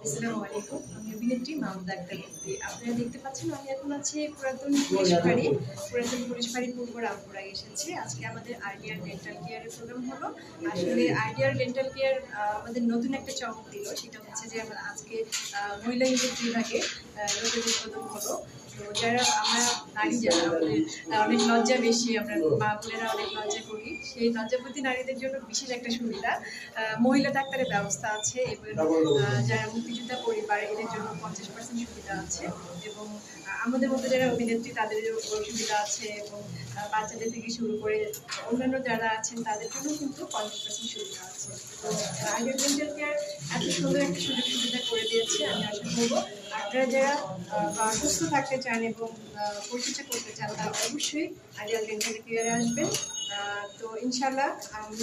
আসসালামু আলাইকুম। আমি অভিনেত্রী মাহমুদা আক্তার মুক্তি। আপনারা দেখতে পাচ্ছেন আমি এখন আছি পুরাতন পুলিশ ফাঁড়ি পূর্ব রামপুরায় এসেছি। আজকে আমাদের আইডিয়াল ডেন্টাল কেয়ারের প্রোগ্রাম হলো। আসলে আইডিয়াল ডেন্টাল কেয়ার আমাদের নতুন একটা চমক দিল। সেটা হচ্ছে যে আমরা আজকে মহিলা ইউনিট বিভাগে নতুন উদ্বোধন হলো। তো যারা আমরা নারী যারা আমাদের অনেক লজ্জা বেশি, আমরা মা বোনেরা অনেক লজ্জা করি, সেই লজ্জাবতী নারীদের জন্য বিশেষ একটা সুবিধা মহিলা ডাক্তারের ব্যবস্থা আছে এবং যারা মুক্তিযোদ্ধা পরিবার এদের জন্য 50% সুবিধা আছে এবং আমাদের মধ্যে যারা অভিনেত্রী তাদের সুবিধা আছে এবং বাচ্চাদের থেকে শুরু করে অন্যান্য যারা আছেন তাদের জন্য কিন্তু 50% সুবিধা আছে। তো আইডিয়াল ডেন্টাল কেয়ার এত সুন্দর একটা সুযোগ সুবিধা করে দিয়েছে। আমি আশা করবো আপনারা যারা সুস্থ থাকতে চান এবং পরিচর্যা করতে চান তারা অবশ্যই আইডিয়াল ডেন্টাল কেয়ারে আসবেন। তো ইনশাল্লাহ আমি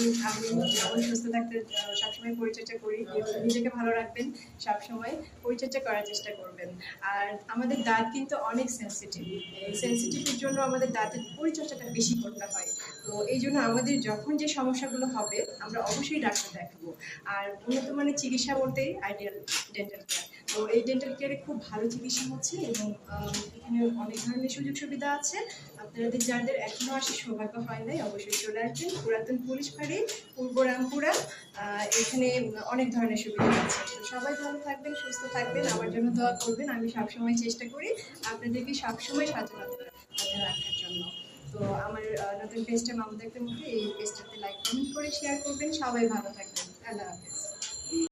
যেমন সুস্থ থাকতে সবসময় পরিচর্যা করি, নিজেকে ভালো রাখবেন, সবসময় পরিচর্যা করার চেষ্টা করবেন। আর আমাদের দাঁত কিন্তু অনেক সেন্সিটিভ, এই সেন্সিটিভের জন্য আমাদের দাঁতের পরিচর্যাটা বেশি করতে হয়। তো এই জন্য আমাদের যখন যে সমস্যাগুলো হবে আমরা অবশ্যই ডাক্তার দেখাবো। আর উন্নত মানের চিকিৎসা বলতেই আইডিয়াল ডেন্টাল কেয়ার। তো এই ডেন্টাল কেয়ারে খুব ভালো চিকিৎসা হচ্ছে এবং এখানে অনেক ধরনের সুযোগ সুবিধা আছে। আপনাদের যাদের এখনো আসার সৌভাগ্য হয় নাই অবশ্যই চলে আসবেন পুরাতন পুলিশ ফাঁড়ি পূর্ব রামপুরা। এখানে অনেক ধরনের সুবিধা আছে। তো সবাই ভালো থাকবেন, সুস্থ থাকবেন, আমার জন্য দোয়া করবেন। আমি সবসময় চেষ্টা করি আপনাদেরকে সবসময় সচেতনতা রাখার জন্য। তো আমার নতুন পেজটা মাহমুদা আক্তার মুক্তি, এই পেজটাতে লাইক কমেন্ট করে শেয়ার করবেন। সবাই ভালো থাকবেন। আল্লাহ হাফেজ।